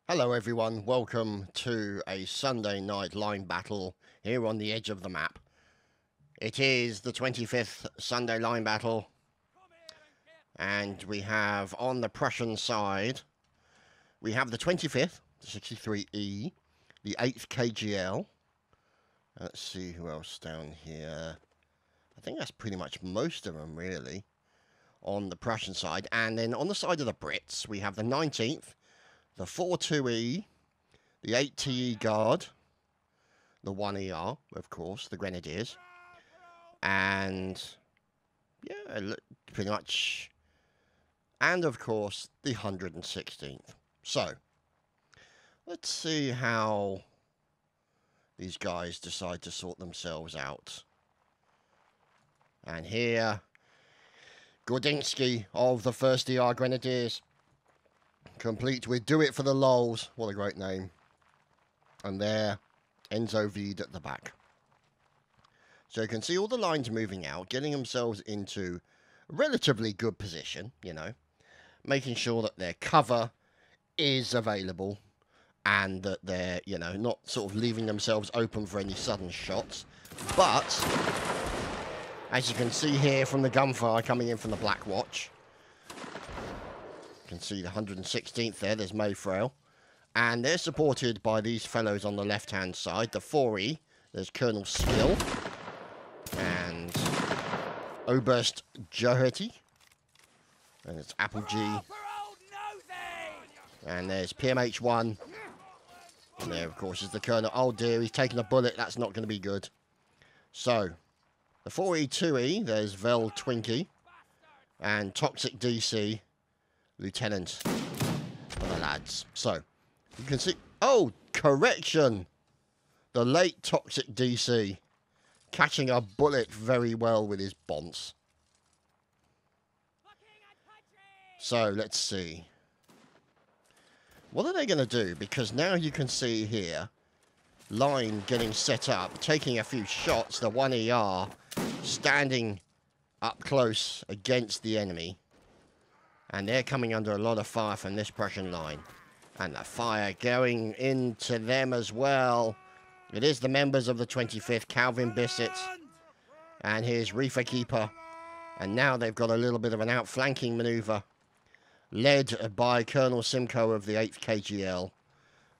Hello everyone, welcome to a Sunday night line battle here on the edge of the map. It is the 25th Sunday line battle, and we have on the Prussian side, we have the 25th, the 63E, the 8th KGL. Let's see who else down here. I think that's pretty much most of them really on the Prussian side. And then on the side of the Brits, we have the 19th, the 42E, the 8TE Guard, the 1ER, of course, the Grenadiers, and yeah, pretty much, and of course, the 116th. So, let's see how these guys decide to sort themselves out. And here, Gordinsky of the 1st ER Grenadiers, complete with Do It for the Lols. What a great name. And there, Enzo Vede at the back. So you can see all the lines moving out, getting themselves into a relatively good position, you know, making sure that their cover is available and that they're, you know, not sort of leaving themselves open for any sudden shots. But, as you can see here from the gunfire coming in from the Black Watch, you can see the 116th there, there's Mayfrail. And they're supported by these fellows on the left-hand side, the 4E, there's Colonel Skill, and Oberst Joherty, and it's Apple G, and there's PMH1, and there, of course, is the Colonel. Oh dear, he's taking a bullet, that's not going to be good. So, the 4E, 2E, there's Vel Twinkie, and Toxic DC, Lieutenant for the lads. So, you can see, oh, correction, the late Toxic DC, catching a bullet very well with his bonce. So, let's see. What are they going to do? Because now you can see here, line getting set up, taking a few shots, the 1ER standing up close against the enemy. And they're coming under a lot of fire from this Prussian line. And the fire going into them as well. It is the members of the 25th, Calvin Bissett. And here's Reefer Keeper. And now they've got a little bit of an outflanking maneuver, led by Colonel Simcoe of the 8th KGL.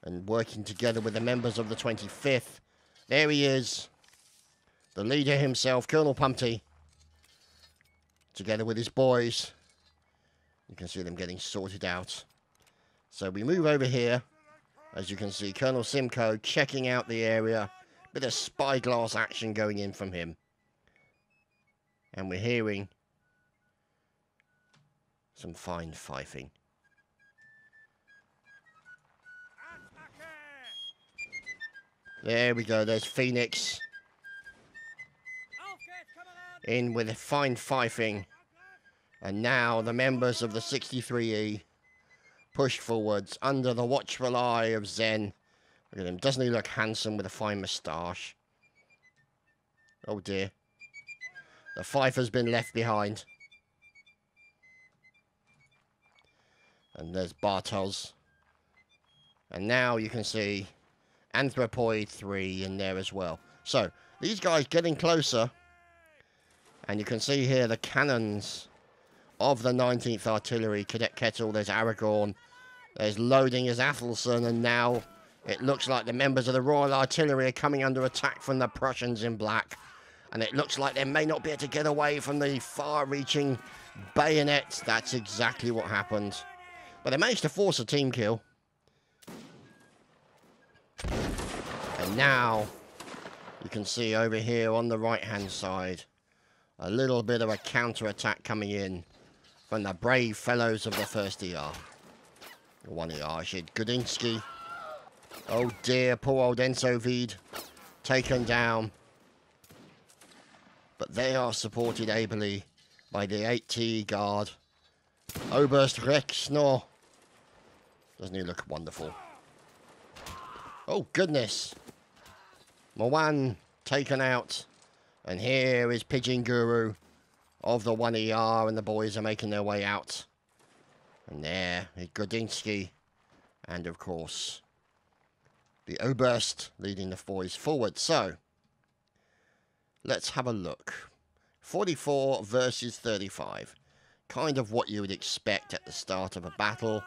And working together with the members of the 25th. There he is. The leader himself, Colonel Pumpty. Together with his boys. You can see them getting sorted out. So we move over here. As you can see, Colonel Simcoe checking out the area. Bit of spyglass action going in from him. And we're hearing some fine fifing. There we go, there's Phoenix. In with a fine fifing. And now the members of the 63E push forwards under the watchful eye of Zen. Look at him. Doesn't he look handsome with a fine moustache? Oh dear. The fifer's been left behind. And there's Bartos. And now you can see Anthropoid 3 in there as well. So, these guys getting closer. And you can see here the cannons of the 19th Artillery, Cadet Kettle, there's Aragorn, there's loading as Athelson, and now it looks like the members of the Royal Artillery are coming under attack from the Prussians in black. And it looks like they may not be able to get away from the far-reaching bayonets. That's exactly what happened. But they managed to force a team kill. And now, you can see over here on the right-hand side, a little bit of a counter-attack coming in from the brave fellows of the 1st ER. 1ER, shit. Gudinski. Oh dear, poor old Enzo Vede. Taken down. But they are supported ably by the 8T Guard. Oberst Rexnor. Doesn't he look wonderful? Oh goodness. Mawan taken out. And here is Pigeon Guru of the 1ER, and the boys are making their way out. And there is Grodinski And, of course, the Oberst leading the boys forward. So, let's have a look. 44 versus 35. Kind of what you would expect at the start of a battle.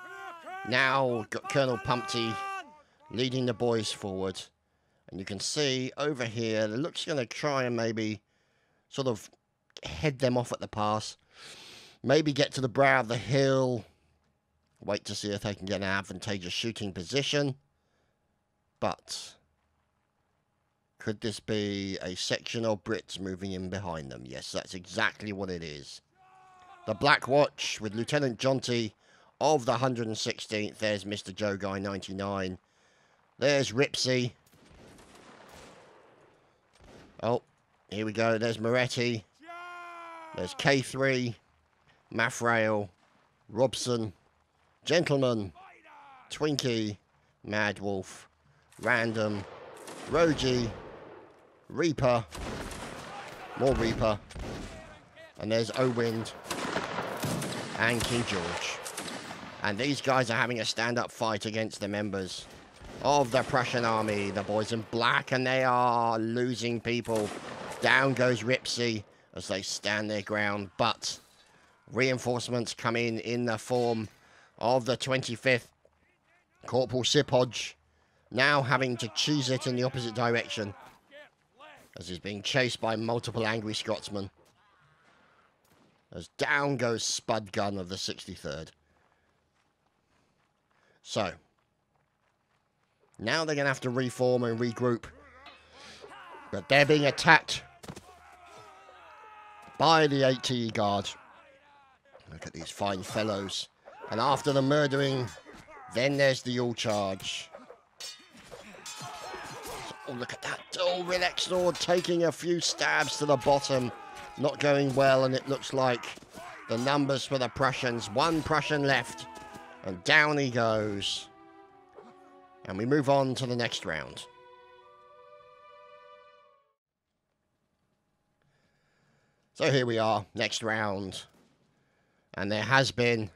Now, got Colonel Pumpty leading the boys forward. And you can see over here, it looks going to try and maybe sort of head them off at the pass. Maybe get to the brow of the hill. Wait to see if they can get an advantageous shooting position. But could this be a section of Brits moving in behind them? Yes, that's exactly what it is. The Black Watch with Lieutenant Jonty of the 116th. There's Mr. Joe Guy 99. There's Ripsey. Oh, here we go. There's Moretti. There's K3. Maffrail. Robson. Gentleman. Twinkie. Mad Wolf. Random. Roji. Reaper. More Reaper. And there's O-Wind. And King George. And these guys are having a stand-up fight against the members of the Prussian army. The boys in black, and they are losing people. Down goes Ripsey as they stand their ground. But reinforcements come in the form of the 25th. Corporal Sipodge now having to cheese it in the opposite direction as he's being chased by multiple angry Scotsmen. As down goes Spud Gun of the 63rd. So, now they're going to have to reform and regroup. But they're being attacked by the 80 Guard. Look at these fine fellows. And after the murdering, then there's the all charge. Oh, look at that. Oh, Relaxnord taking a few stabs to the bottom. Not going well, and it looks like the numbers for the Prussians. One Prussian left, and down he goes. And we move on to the next round. So here we are, next round. And there has been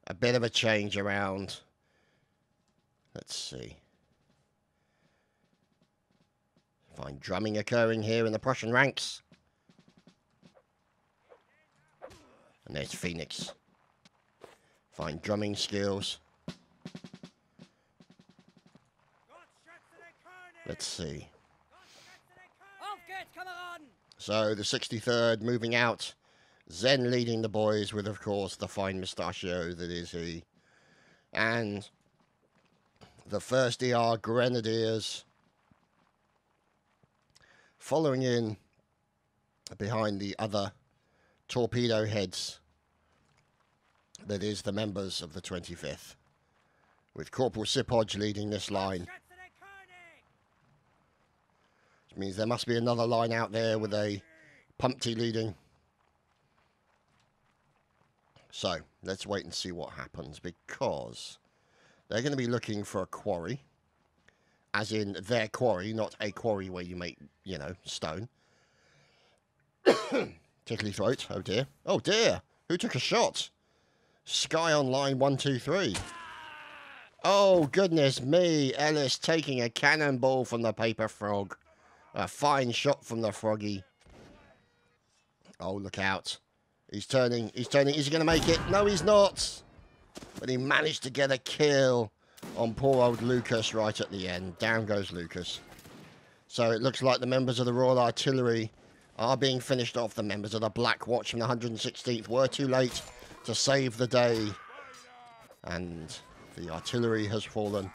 a bit of a change around. Let's see. Fine drumming occurring here in the Prussian ranks. And there's Phoenix. Fine drumming skills. Let's see. So the 63rd moving out. Zen leading the boys with, of course, the fine mustachio that is he. And the 1st ER Grenadiers following in behind the other torpedo heads that is the members of the 25th, with Corporal Sipodge leading this line. Which means there must be another line out there with a Pumpty leading. So, let's wait and see what happens, because they're going to be looking for a quarry. As in their quarry, not a quarry where you make, you know, stone. Tickly throat. Oh dear. Oh dear. Who took a shot? Sky on line 1, 2, 3. Oh goodness me. Ellis taking a cannonball from the paper frog. A fine shot from the froggy. Oh, look out. He's turning. He's turning. Is he going to make it? No, he's not. But he managed to get a kill on poor old Lucas right at the end. Down goes Lucas. So it looks like the members of the Royal Artillery are being finished off. The members of the Black Watch from the 116th were too late to save the day. And the artillery has fallen.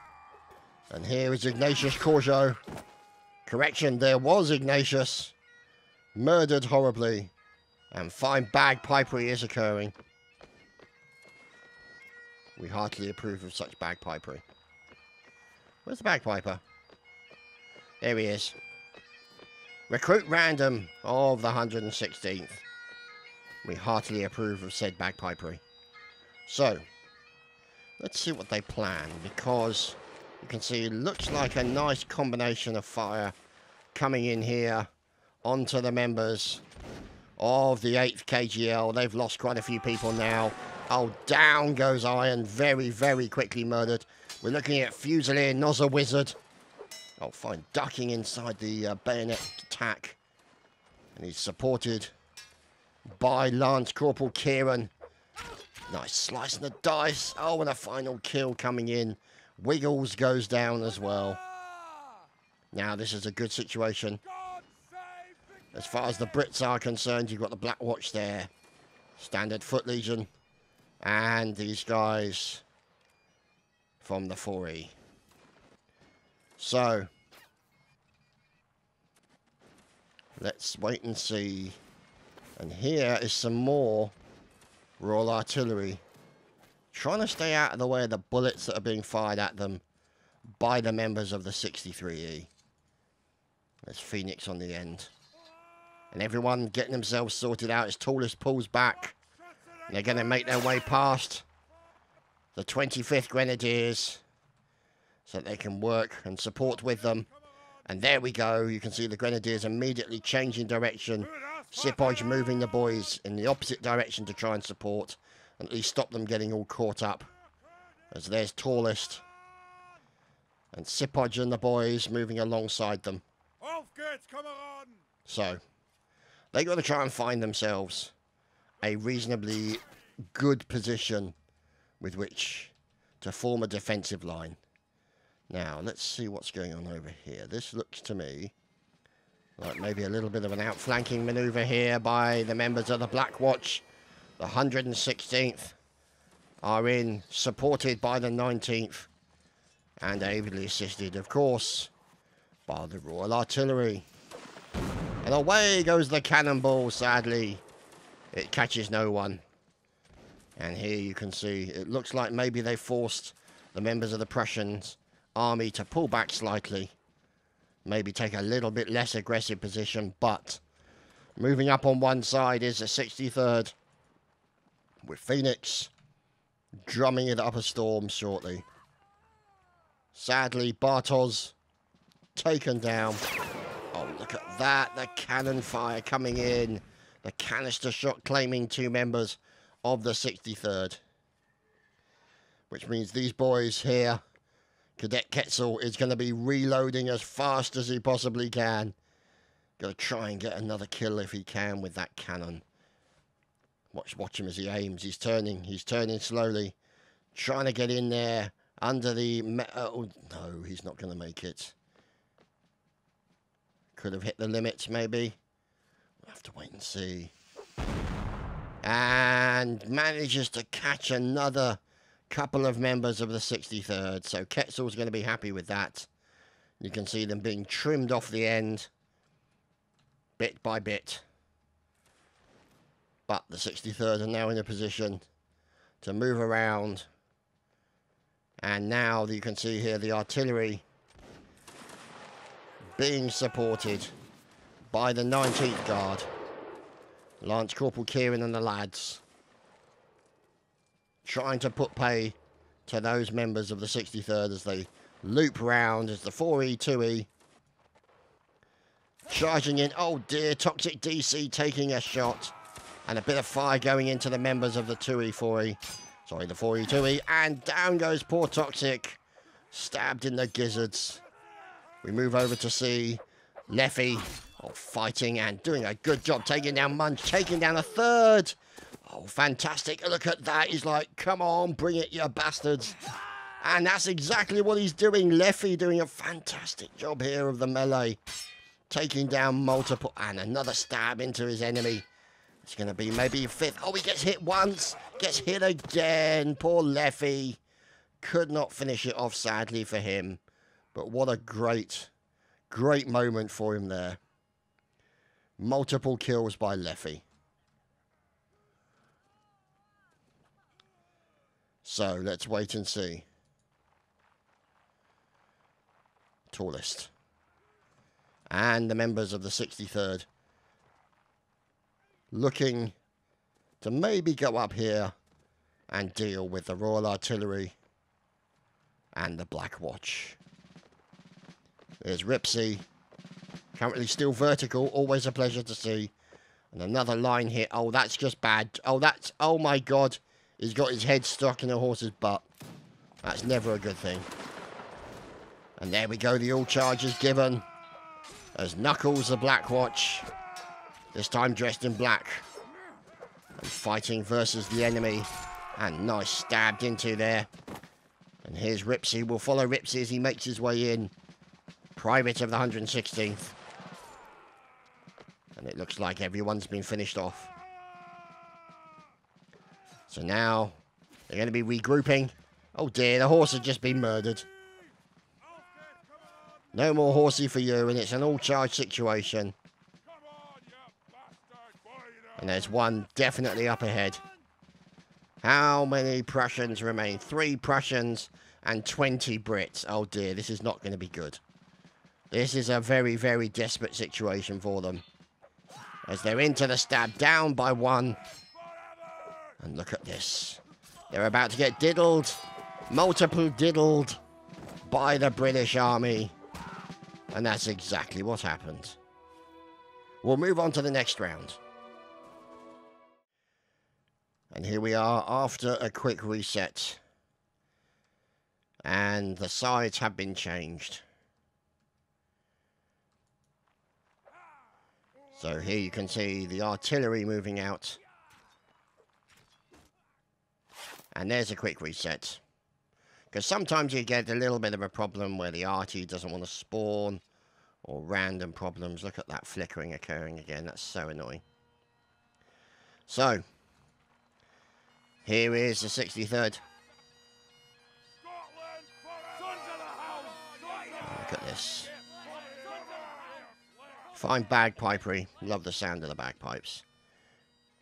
And here is Ignatius Corjo. Correction, there was Ignatius. Murdered horribly. And fine bagpipery is occurring. We heartily approve of such bagpipery. Where's the bagpiper? There he is. Recruit random of the 116th. We heartily approve of said bagpipery. So, let's see what they plan, because you can see it looks like a nice combination of fire coming in here onto the members of the 8th KGL. They've lost quite a few people now. Oh, down goes Iron. Very, very quickly murdered. We're looking at Fusilier, Nozzle Wizard. Oh, fine. Ducking inside the bayonet attack. And he's supported by Lance Corporal Kieran. Nice slice in the dice. Oh, and a final kill coming in. Wiggles goes down as well. Now, this is a good situation. As far as the Brits are concerned, you've got the Black Watch there. Standard Foot Legion. And these guys from the 4E. So, let's wait and see. And here is some more Royal Artillery. Trying to stay out of the way of the bullets that are being fired at them by the members of the 63E. There's Phoenix on the end. And everyone getting themselves sorted out as Tallest pulls back. And they're going to make their way past the 25th Grenadiers so that they can work and support with them. And there we go. You can see the Grenadiers immediately changing direction. Sipoj moving the boys in the opposite direction to try and support. And at least stop them getting all caught up. As there's Tallest. And Sipoj and the boys moving alongside them. So, they got to try and find themselves a reasonably good position with which to form a defensive line. Now, let's see what's going on over here. This looks to me like maybe a little bit of an outflanking maneuver here by the members of the Black Watch. The 116th are in, supported by the 19th, and ably assisted, of course, by the Royal Artillery. And away goes the cannonball, sadly. It catches no one. And here you can see, it looks like maybe they forced the members of the Prussian army to pull back slightly. Maybe take a little bit less aggressive position, but moving up on one side is the 63rd. With Phoenix drumming it up a storm shortly. Sadly, Bartos taken down. Oh, look at that. The cannon fire coming in. The canister shot claiming 2 members of the 63rd. Which means these boys here, Cadet Ketzel is going to be reloading as fast as he possibly can. Got to try and get another kill if he can with that cannon. Watch him as he aims. He's turning slowly. Trying to get in there under the... Oh, no, he's not going to make it. Could have hit the limits, maybe. We'll have to wait and see. And manages to catch another couple of members of the 63rd. So Ketzel's going to be happy with that. You can see them being trimmed off the end. Bit by bit. But the 63rd are now in a position to move around. And now you can see here the artillery being supported by the 19th Guard. Lance Corporal Kieran and the lads trying to put pay to those members of the 63rd as they loop round as the 4E, 2E charging in. Oh dear, Toxic DC taking a shot. And a bit of fire going into the members of the 2E, 4E. Sorry, the 4E, 2E. And down goes poor Toxic. Stabbed in the gizzards. We move over to see Leffy. Oh, fighting and doing a good job. Taking down Munch. Taking down a 3rd. Oh, fantastic. Look at that. He's like, come on, bring it, you bastards. And that's exactly what he's doing. Leffy doing a fantastic job here of the melee. Taking down multiple. And another stab into his enemy. It's going to be maybe 5th. Oh, he gets hit once. Gets hit again. Poor Leffy. Could not finish it off, sadly, for him. But what a great, great moment for him there. Multiple kills by Leffy. So, let's wait and see. Tallest. And the members of the 63rd. Looking to maybe go up here and deal with the Royal Artillery and the Black Watch. There's Ripsy, currently still vertical, always a pleasure to see. And another line hit. Oh, that's just bad. Oh, oh my God. He's got his head stuck in a horse's butt. That's never a good thing. And there we go, the all charge is given. As Knuckles the Black Watch, this time dressed in black, and fighting versus the enemy. And nice stabbed into there. And here's Ripsy. We'll follow Ripsy as he makes his way in. Private of the 116th. And it looks like everyone's been finished off. So now they're going to be regrouping. Oh dear, the horse has just been murdered. No more horsey for you, and it's an all-charge situation. And there's one definitely up ahead. How many Prussians remain? 3 Prussians and 20 Brits. Oh dear, this is not going to be good. This is a very, very desperate situation for them. As they're into the stab, down by 1. And look at this. They're about to get diddled. Multiple diddled by the British Army. And that's exactly what happened. We'll move on to the next round. And here we are after a quick reset. And the sides have been changed. So here you can see the artillery moving out. And there's a quick reset. Because sometimes you get a little bit of a problem where the arty doesn't want to spawn. Or random problems. Look at that flickering occurring again. That's so annoying. So, here is the 63rd. Oh, look at this. Fine bagpipery. Love the sound of the bagpipes.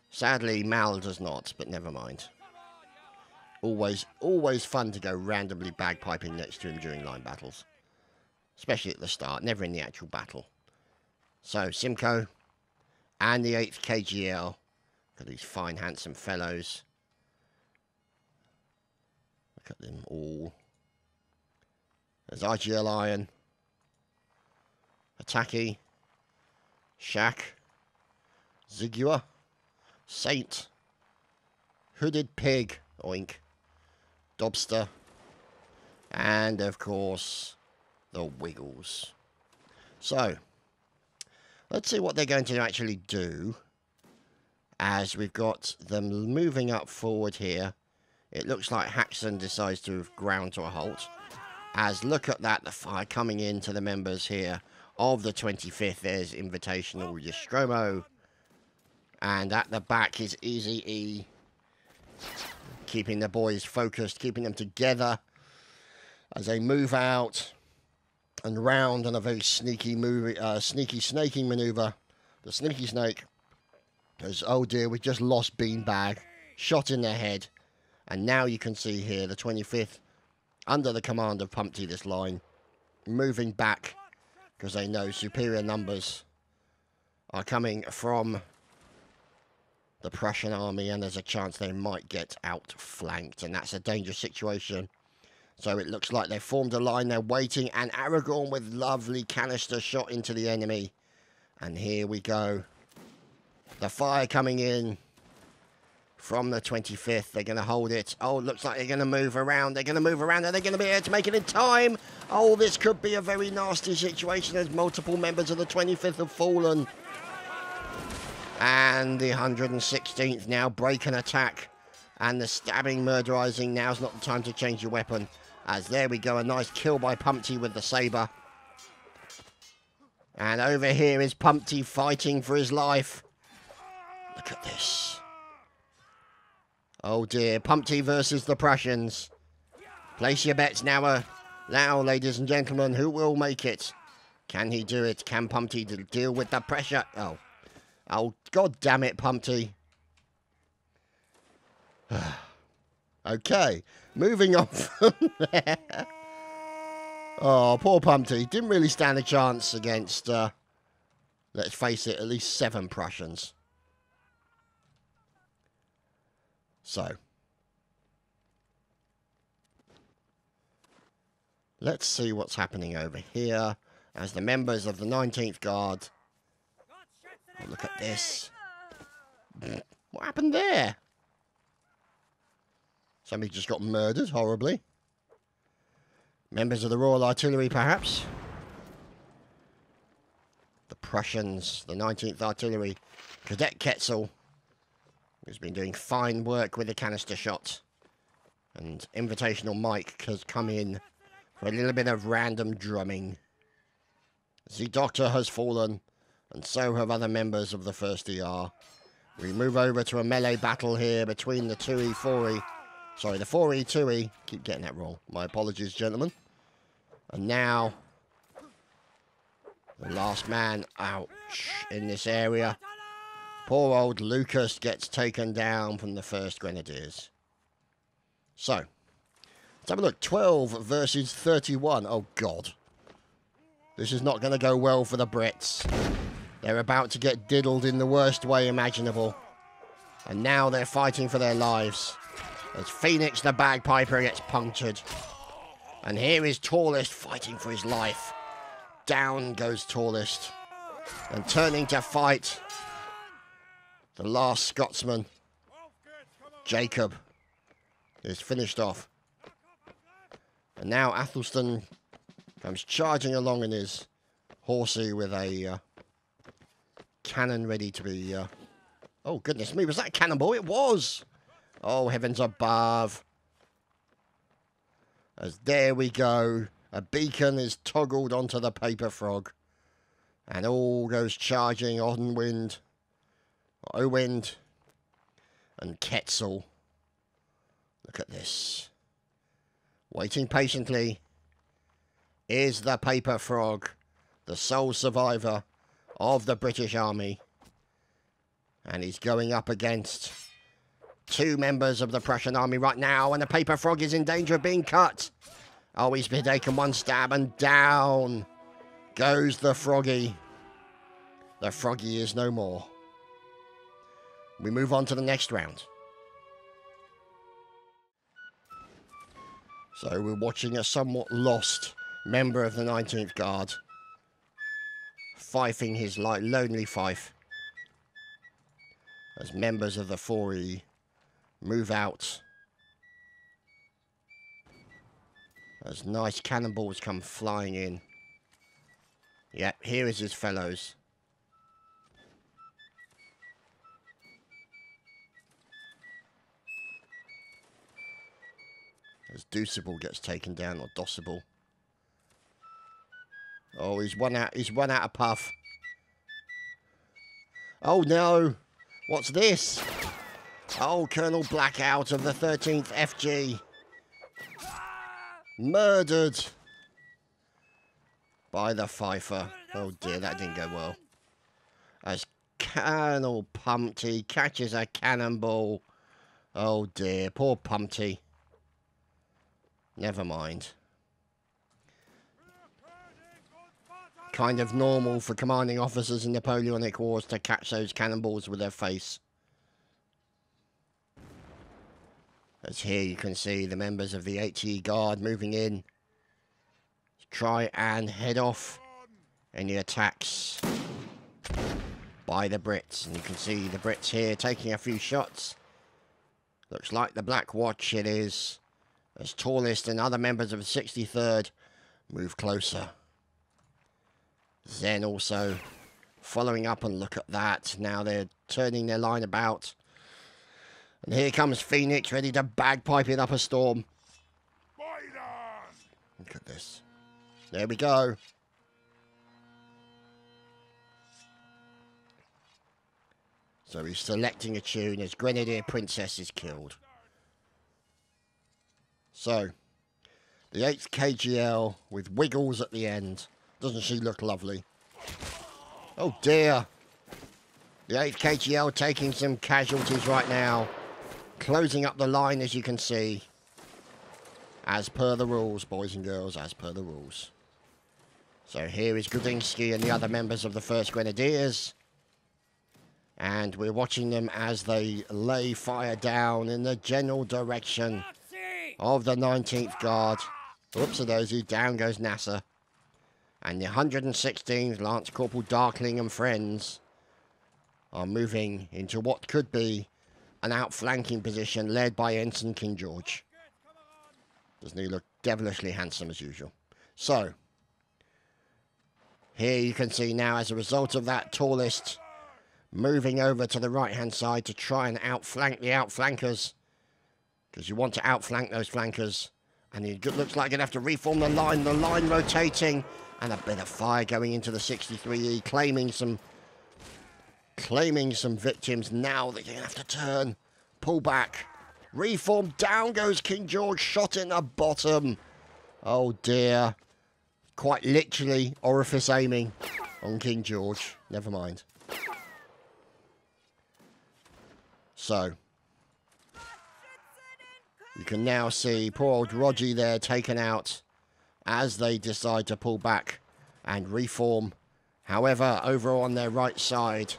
Sadly, Mal does not, but never mind. Always fun to go randomly bagpiping next to him during line battles. Especially at the start, never in the actual battle. So, Simcoe and the 8th KGL. Look at these fine, handsome fellows. Look at them all. There's IGL Iron. Ataki. Shaq. Zigua. Saint. Hooded Pig. Oink. Dobster. And, of course, the Wiggles. So, let's see what they're going to actually do. As we've got them moving up forward here. It looks like Haxon decides to have ground to a halt. As, look at that, the fire coming into the members here of the 25th. There's Invitational Yostromo. And at the back is Easy E. Keeping the boys focused, keeping them together as they move out and round on a very sneaky snaking maneuver. The sneaky snake as, oh dear, we just lost Beanbag, shot in the head, and now you can see here the 25th under the command of Pumpty, this line moving back because they know superior numbers are coming from the Prussian army, and there's a chance they might get outflanked, and that's a dangerous situation. So it looks like they've formed a line, they're waiting, and Aragorn with lovely canister shot into the enemy. And here we go. The fire coming in from the 25th. They're going to hold it. Oh, it looks like they're going to move around. They're going to move around, and they're going to be able to make it in time. Oh, this could be a very nasty situation as multiple members of the 25th have fallen. And the 116th now break an attack. And the stabbing, murderizing. Now's not the time to change your weapon. As there we go, a nice kill by Pumpty with the saber. And over here is Pumpty fighting for his life. Look at this. Oh dear, Pumpty versus the Prussians. Place your bets now, ladies and gentlemen. Who will make it? Can he do it? Can Pumpty deal with the pressure? Oh. Oh, god damn it, Pumpty. Okay, moving on from there. Oh, poor Pumpty. Didn't really stand a chance against, let's face it, at least 7 Prussians. So, let's see what's happening over here as the members of the 19th Guard. Oh, look at this. What happened there? Somebody just got murdered horribly. Members of the Royal Artillery, perhaps. The Prussians, the 19th Artillery. Cadet Ketzel, who's been doing fine work with the canister shot. And Invitational Mike has come in for a little bit of random drumming. The Doctor has fallen, and so have other members of the 1st ER. We move over to a melee battle here between the 2E, 4E. Sorry, the 4E, 2E. Keep getting that wrong. My apologies, gentlemen. And now, the last man, ouch, in this area. Poor old Lucas gets taken down from the 1st Grenadiers. So, let's have a look. 12 versus 31. Oh, God. This is not going to go well for the Brits. They're about to get diddled in the worst way imaginable. And now they're fighting for their lives. As Phoenix the bagpiper gets punctured. And here is Tallest fighting for his life. Down goes Tallest. And turning to fight, the last Scotsman, Jacob, is finished off. And now Athelstan comes charging along in his horsey with a cannon ready to be... oh, goodness me, was that a cannonball? It was! Oh, heavens above. As there we go. A beacon is toggled onto the paper frog. And all goes charging on wind. Owind. And Ketzel. Look at this. Waiting patiently is the paper frog, the sole survivor of the British Army. And he's going up against 2 members of the Prussian Army right now, and the paper frog is in danger of being cut. Oh, he's been taken 1 stab, and down goes the froggy. The froggy is no more. We move on to the next round. So we're watching a somewhat lost member of the 19th Guard fifing his lonely fife as members of the 4E move out as nice cannonballs come flying in. Yep, here is his fellows. As Deuceable gets taken down, or Dossable. Oh, he's run out of puff. Oh no! What's this? Oh, Colonel Blackout of the 13th FG. Murdered by the fifer. Oh dear, that didn't go well. As Colonel Pumpty catches a cannonball. Oh dear, poor Pumpty. Never mind. Kind of normal for commanding officers in Napoleonic Wars to catch those cannonballs with their face. As here you can see the members of the HE Guard moving in to try and head off any attacks by the Brits. And you can see the Brits here taking a few shots. Looks like the Black Watch it is. As Tallest and other members of the 63rd move closer. Zen also following up, and look at that. Now they're turning their line about. And here comes Phoenix ready to bagpipe it up a storm. Look at this. There we go. So he's selecting a tune as Grenadier Princess is killed. So, the 8th KGL with Wiggles at the end. Doesn't she look lovely? Oh dear. The 8th KGL taking some casualties right now. Closing up the line, as you can see. As per the rules, boys and girls, as per the rules. So here is Grudinsky and the other members of the 1st Grenadiers. And we're watching them as they lay fire down in the general direction of the 19th Guard. Oops-a-daisy, down goes NASA. And the 116th Lance Corporal Darkling and friends are moving into what could be an outflanking position led by Ensign King George. Doesn't he look devilishly handsome as usual? So, here you can see now, as a result of that, Tallest moving over to the right-hand side to try and outflank the outflankers. Because you want to outflank those flankers. And it looks like you're going to have to reform the line rotating. And a bit of fire going into the 63E, claiming some victims. Now they're going to have to turn, pull back, reform, down goes King George, shot in the bottom. Oh dear. Quite literally orifice aiming on King George. Never mind. So, you can now see poor old Rogie there taken out as they decide to pull back and reform. However, over on their right side,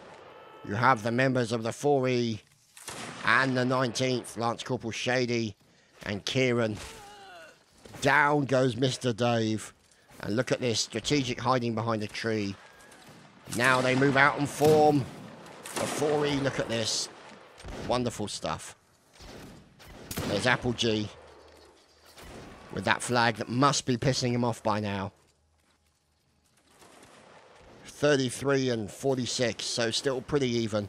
you have the members of the 4E and the 19th, Lance Corporal Shady and Kieran. Down goes Mr. Dave. And look at this, strategic hiding behind a tree. Now they move out and form. The 4E, look at this. Wonderful stuff. There's Apple G with that flag that must be pissing him off by now. 33 and 46, so still pretty even.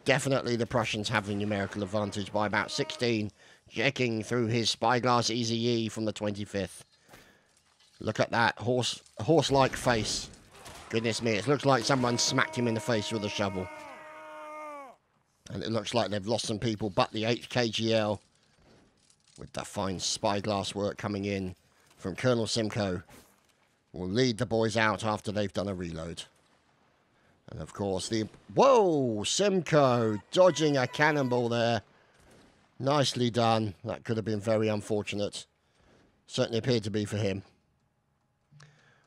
Definitely the Prussians have the numerical advantage by about 16, checking through his spyglass Easy-E from the 25th. Look at that horse-like face. Goodness me, it looks like someone smacked him in the face with a shovel. And it looks like they've lost some people, but the 8th KGL, with the fine spyglass work coming in from Colonel Simcoe, will lead the boys out after they've done a reload. And of course, whoa! Simcoe dodging a cannonball there. Nicely done. That could have been very unfortunate. Certainly appeared to be for him.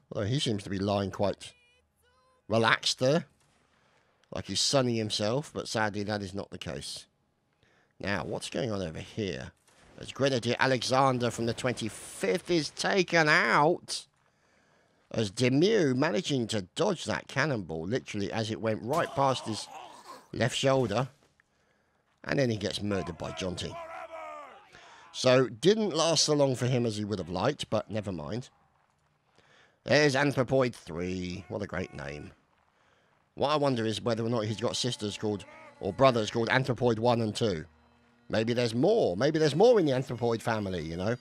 Although he seems to be lying quite relaxed there. Like he's sunning himself, but sadly that is not the case. Now, what's going on over here? As Grenadier Alexander from the 25th is taken out. As Demew managing to dodge that cannonball, literally as it went right past his left shoulder. And then he gets murdered by Jonty. So, didn't last so long for him as he would have liked, but never mind. There's Anthropoid 3. What a great name. What I wonder is whether or not he's got sisters called, or brothers called Anthropoid 1 and 2. Maybe there's more. Maybe there's more in the Anthropoid family, you know.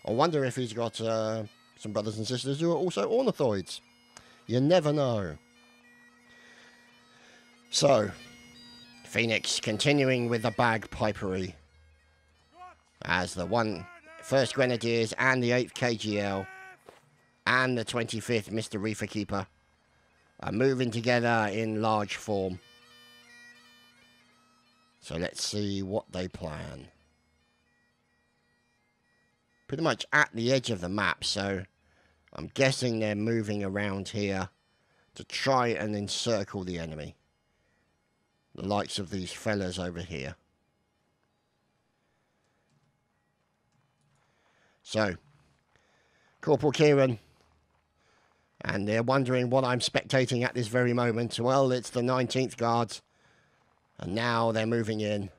I wonder if he's got some brothers and sisters who are also ornithoids. You never know. So, Phoenix continuing with the bagpipery. As the 1st Grenadiers and the 8th KGL and the 25th Mr. Reefer Keeper are moving together in large form. So let's see what they plan. Pretty much at the edge of the map, so I'm guessing they're moving around here to try and encircle the enemy. The likes of these fellas over here. So, Corporal Kieran. And they're wondering what I'm spectating at this very moment. Well, it's the 19th Guards. And now they're moving in.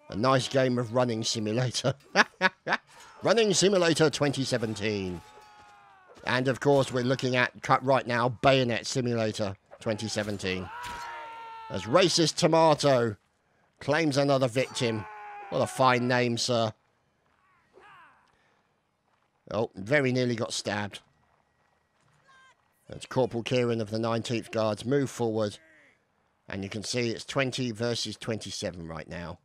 A nice game of Running Simulator. Running Simulator 2017. And of course, we're looking at, right now, Bayonet Simulator 2017. As Racist Tomato claims another victim. What a fine name, sir. Oh, very nearly got stabbed. That's Corporal Kieran of the 19th Guards. Move forward. And you can see it's 20 versus 27 right now.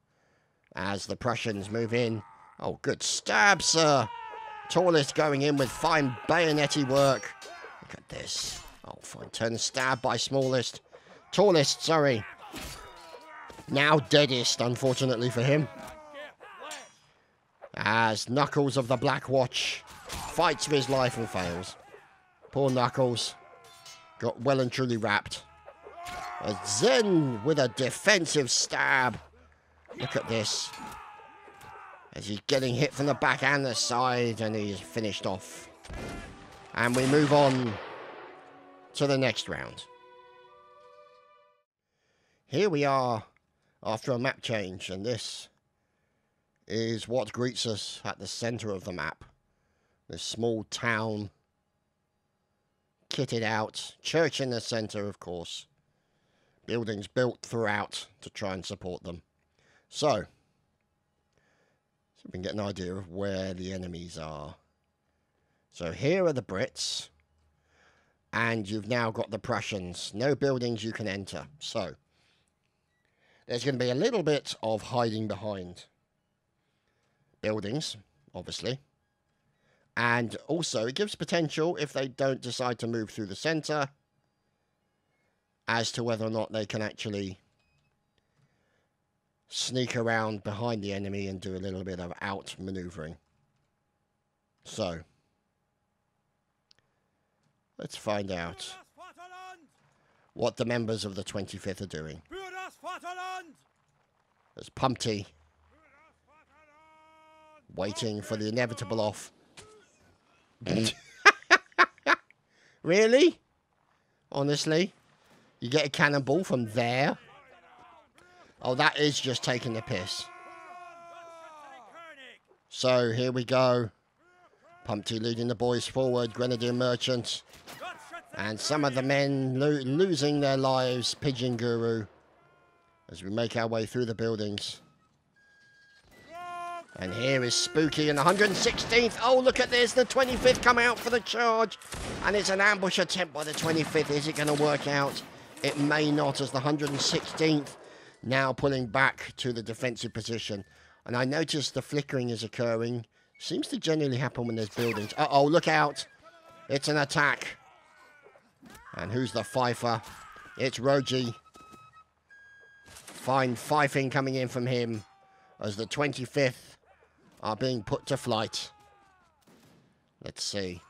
As the Prussians move in. Oh, good stab, sir. Tallest going in with fine bayonet-y work. Look at this. Oh, fine turn stab by Smallest. Tallest, sorry. Now deadest, unfortunately for him. As Knuckles of the Black Watch fights for his life and fails. Poor Knuckles. Got well and truly wrapped. As Zen with a defensive stab. Look at this. As he's getting hit from the back and the side, and he's finished off. And we move on to the next round. Here we are after a map change, and this is what greets us at the center of the map. This small town, kitted out, church in the center, of course. Buildings built throughout to try and support them. So we can get an idea of where the enemies are. So here are the Brits, and you've now got the Prussians. No buildings you can enter. So there's going to be a little bit of hiding behind buildings, obviously. And also it gives potential, if they don't decide to move through the center, as to whether or not they can actually sneak around behind the enemy and do a little bit of outmaneuvering. So let's find out what the members of the 25th are doing. There's Pumpty waiting for the inevitable off. Really? Honestly? You get a cannonball from there? Oh, that is just taking the piss. So, here we go. Pumpty leading the boys forward. Grenadier Merchant. And some of the men losing their lives. Pigeon Guru. As we make our way through the buildings. And here is Spooky in the 116th. Oh, look at this. The 25th come out for the charge. And it's an ambush attempt by the 25th. Is it going to work out? It may not, as the 116th now pulling back to the defensive position. And I noticed the flickering is occurring. Seems to generally happen when there's buildings. Uh-oh, look out. It's an attack. And who's the fifer? It's Roji. Fine fifing coming in from him as the 25th are being put to flight. Let's see.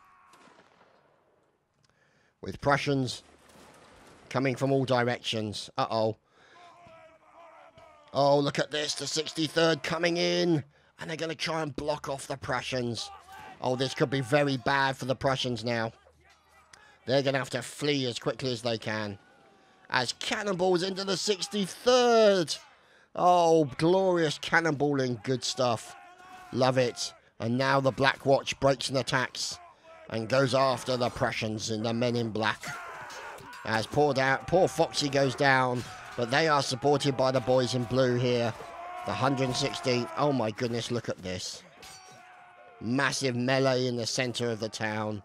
With Prussians coming from all directions. Uh-oh. Oh, look at this. The 63rd coming in. And they're going to try and block off the Prussians. Oh, this could be very bad for the Prussians now. They're going to have to flee as quickly as they can. As cannonballs into the 63rd. Oh, glorious cannonballing. Good stuff. Love it. And now the Black Watch breaks and attacks. And goes after the Prussians and the men in black. As poor Foxy goes down. But they are supported by the boys in blue here. The 116th. Oh my goodness, look at this. Massive melee in the centre of the town.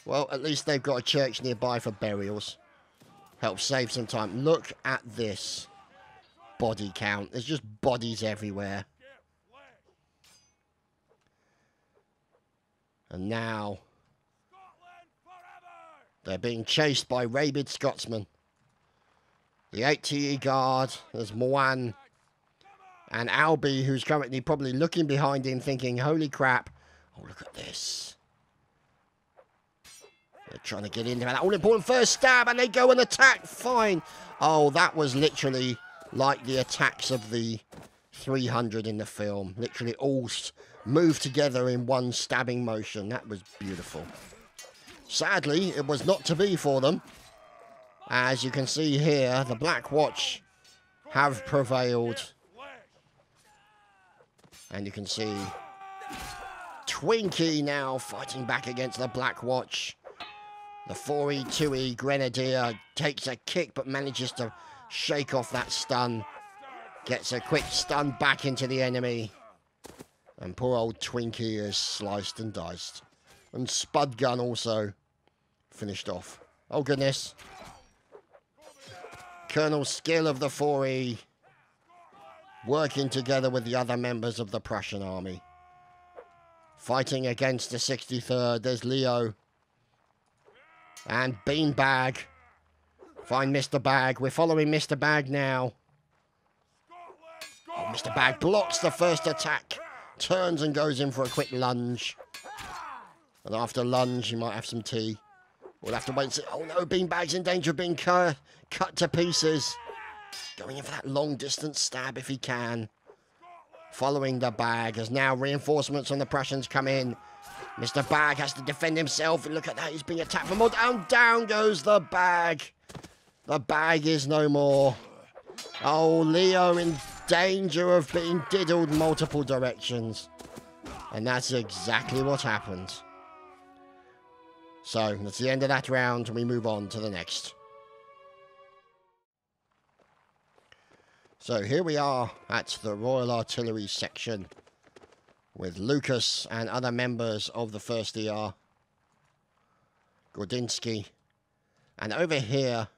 Well, at least they've got a church nearby for burials. Helps save some time. Look at this body count. There's just bodies everywhere. And now they're being chased by rabid Scotsmen. The 8TE Guard, there's Moan and Albie, who's currently probably looking behind him thinking, holy crap. Oh, look at this. They're trying to get into that all-important first stab, and they go and attack. Fine. Oh, that was literally like the attacks of the 300 in the film. Literally all moved together in one stabbing motion. That was beautiful. Sadly, it was not to be for them. As you can see here, the Black Watch have prevailed. And you can see Twinkie now fighting back against the Black Watch. The 4E, 2E Grenadier takes a kick but manages to shake off that stun. Gets a quick stun back into the enemy. And poor old Twinkie is sliced and diced. And Spud Gun also finished off. Oh goodness. Colonel Skill of the 4E working together with the other members of the Prussian army. Fighting against the 63rd. There's Leo. And Beanbag. Find Mr. Bag. We're following Mr. Bag now. Oh, Mr. Bag blocks the first attack. Turns and goes in for a quick lunge. And after lunge, you might have some tea. We'll have to wait and see. Oh no, Beanbag's in danger of being cut to pieces. Going in for that long distance stab if he can. Following the Bag as now reinforcements on the Prussians come in. Mr. Bag has to defend himself. Look at that. He's being attacked from all down. Down goes the Bag. The Bag is no more. Oh, Leo in danger of being diddled multiple directions. And that's exactly what happened. So, that's the end of that round, and we move on to the next. So, here we are at the Royal Artillery section with Lucas and other members of the 1st ER. Gordinsky. And over here,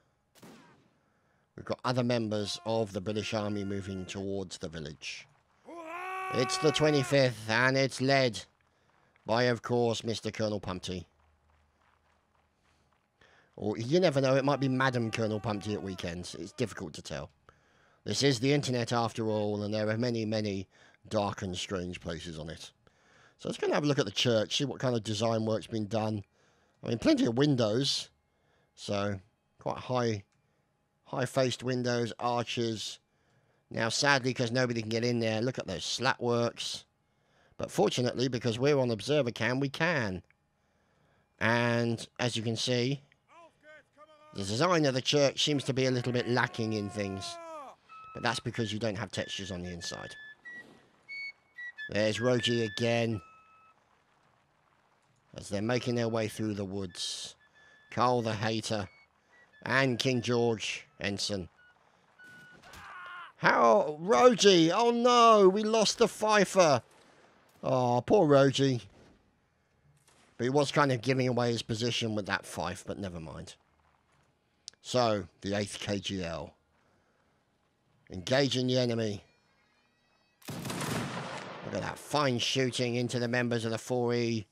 we've got other members of the British Army moving towards the village. It's the 25th, and it's led by, of course, Mr. Colonel Pumpty. Or, you never know, it might be Madam Colonel Pumpty at weekends. It's difficult to tell. This is the internet, after all, and there are many, many dark and strange places on it. So let's go and have a look at the church, see what kind of design work's been done. I mean, plenty of windows. So, quite high-faced windows, arches. Now, sadly, because nobody can get in there, look at those slat works. But fortunately, because we're on observer cam, we can. And, as you can see, the design of the church seems to be a little bit lacking in things. But that's because you don't have textures on the inside. There's Roji again. As they're making their way through the woods. Carl the Hater. And King George Ensign. How? Roji! Oh no! We lost the Fifer! Oh, poor Roji. But he was kind of giving away his position with that fife, but never mind. So, the 8th KGL. Engaging the enemy. Look at that. Fine shooting into the members of the 4E.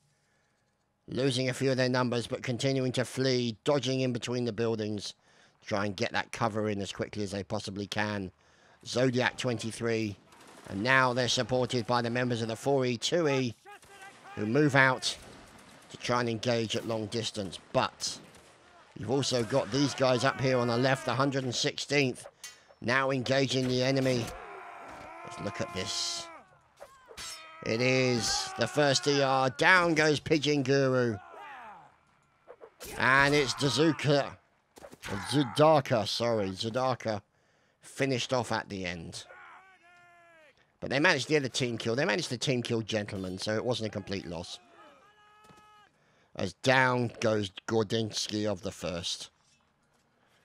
Losing a few of their numbers, but continuing to flee. Dodging in between the buildings. Try and get that cover in as quickly as they possibly can. Zodiac 23. And now they're supported by the members of the 4E, 2E. Who move out to try and engage at long distance. But you've also got these guys up here on the left, the 116th. Now engaging the enemy. Let's look at this. It is the 1st ER. Down goes Pigeon Guru. And it's Zudaka, Zudaka finished off at the end. But they managed to get a team kill. They managed to team kill Gentleman, so it wasn't a complete loss. As down goes Gordinsky of the 1st.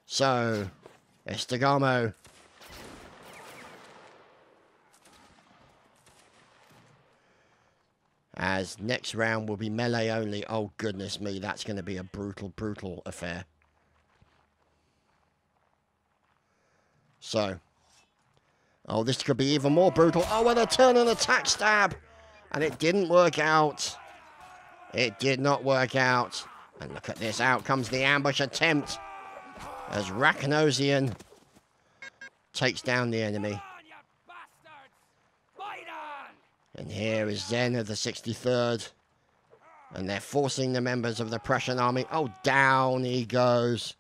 So, Estegamo. As next round will be melee only. Oh, goodness me, that's going to be a brutal, brutal affair. So. Oh, this could be even more brutal. Oh, and a turn and attack stab. And it didn't work out. It did not work out. And look at this. Out comes the ambush attempt. As Rakanosian takes down the enemy. And here is Zen of the 63rd. And they're forcing the members of the Prussian army. Oh, down he goes.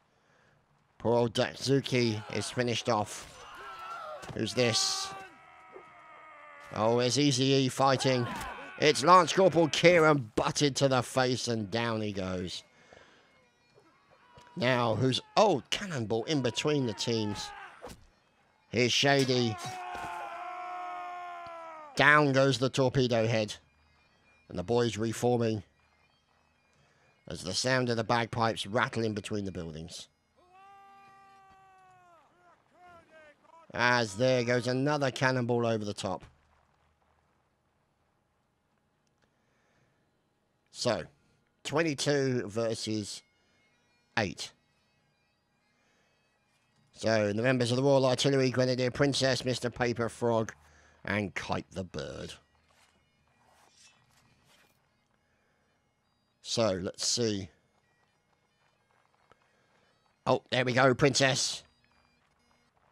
Poor old Datsuki is finished off. Who's this? Oh, it's Easy E fighting. It's Lance Corporal Kieran butted to the face and down he goes. Now, who's... Oh, cannonball in between the teams. Here's Shady. Down goes the torpedo head. And the boys reforming. As the sound of the bagpipes rattle in between the buildings. As there goes another cannonball over the top. So, 22 versus 8. So, the members of the Royal Artillery, Grenadier Princess, Mr. Paper Frog, and Kite the Bird. So, let's see. Oh, there we go, Princess.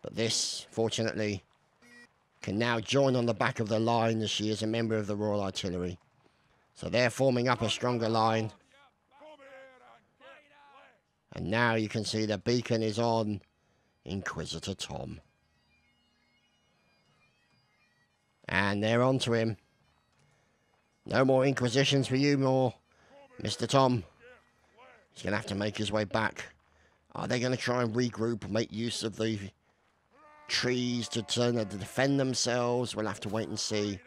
But this, fortunately, can now join on the back of the line as she is a member of the Royal Artillery. So they're forming up a stronger line. And now you can see the beacon is on Inquisitor Tom. And they're onto him. No more inquisitions for you, more, Mr. Tom. He's going to have to make his way back. Are they going to try and regroup, make use of the trees to defend themselves? We'll have to wait and see.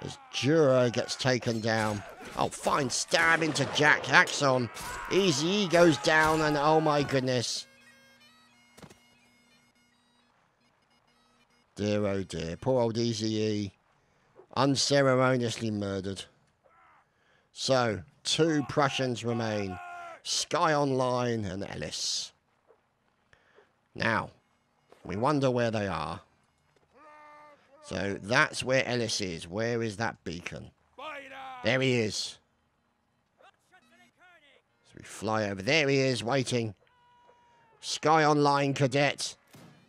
As Jura gets taken down. Oh, fine stab into Jack Axon. Easy goes down, and oh my goodness. Dear, oh dear. Poor old Easy unceremoniously murdered. So, 2 Prussians remain. Sky Online and Ellis. Now, we wonder where they are. So, that's where Ellis is. Where is that beacon? There he is. So we fly over. There he is, waiting. Sky Online cadet.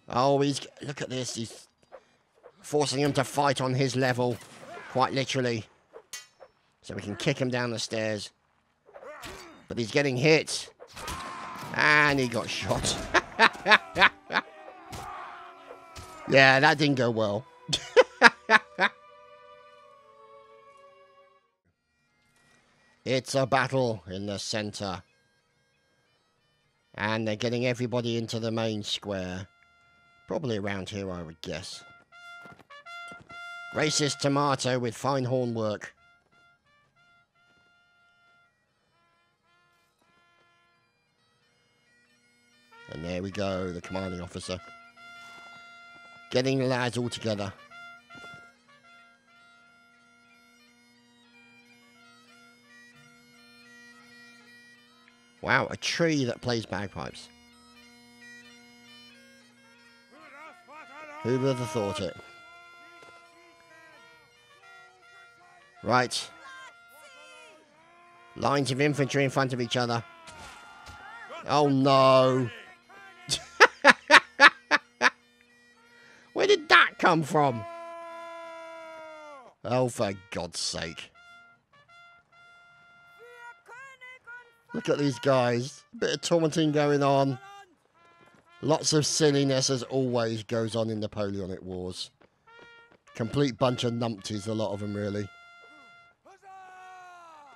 Oh, look at this. He's forcing him to fight on his level. Quite literally. So we can kick him down the stairs. But he's getting hit. And he got shot. Yeah, that didn't go well. It's a battle in the center. And they're getting everybody into the main square. Probably around here, I would guess. Racist tomato with fine horn work. And there we go, the commanding officer. Getting the lads all together. Wow, a tree that plays bagpipes. Who would have thought it? Right. Lines of infantry in front of each other. Oh no. Where did that come from? Oh, for God's sake. Look at these guys. A bit of taunting going on. Lots of silliness, as always, goes on in Napoleonic Wars. Complete bunch of numpties, a lot of them, really.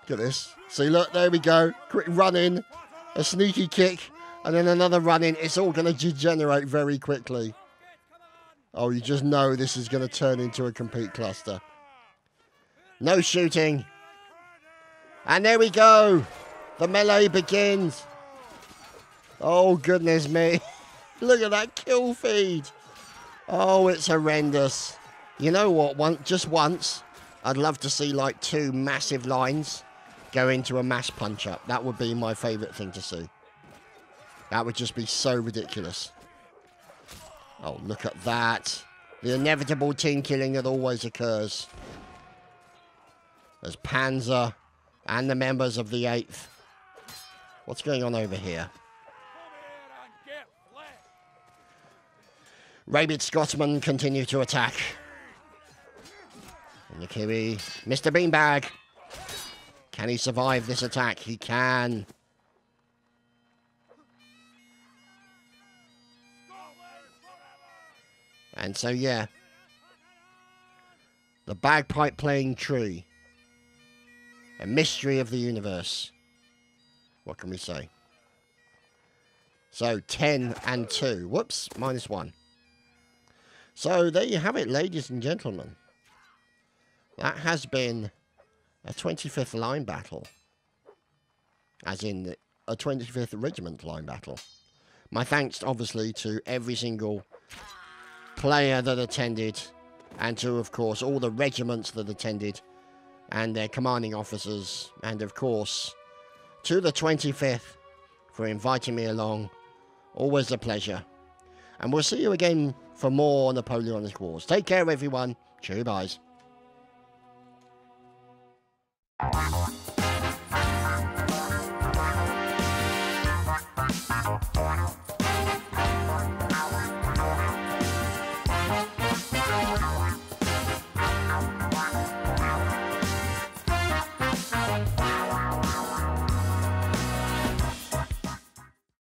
Look at this. See, look, there we go. Quick run in. A sneaky kick. And then another run in. It's all going to degenerate very quickly. Oh, you just know this is going to turn into a complete cluster. No shooting. And there we go. The melee begins. Oh, goodness me. Look at that kill feed. Oh, it's horrendous. You know what? Just once, I'd love to see like 2 massive lines go into a mass punch-up. That would be my favourite thing to see. That would just be so ridiculous. Oh, look at that. The inevitable team killing that always occurs. There's Panzer and the members of the 8th. What's going on over here? Rabid Scotsmen continue to attack. And Yakiri, Mr. Beanbag. Can he survive this attack? He can. And so, yeah. The bagpipe playing tree. A mystery of the universe. What can we say? So, 10 and 2. Whoops, -1. So, there you have it, ladies and gentlemen. That has been a 25th line battle. As in, a 25th Regiment line battle. My thanks, obviously, to every single player that attended. And to, of course, all the regiments that attended. And their commanding officers. And, of course, to the 25th for inviting me along. Always a pleasure. And we'll see you again for more Napoleonic Wars. Take care, everyone. Cheerio, byes.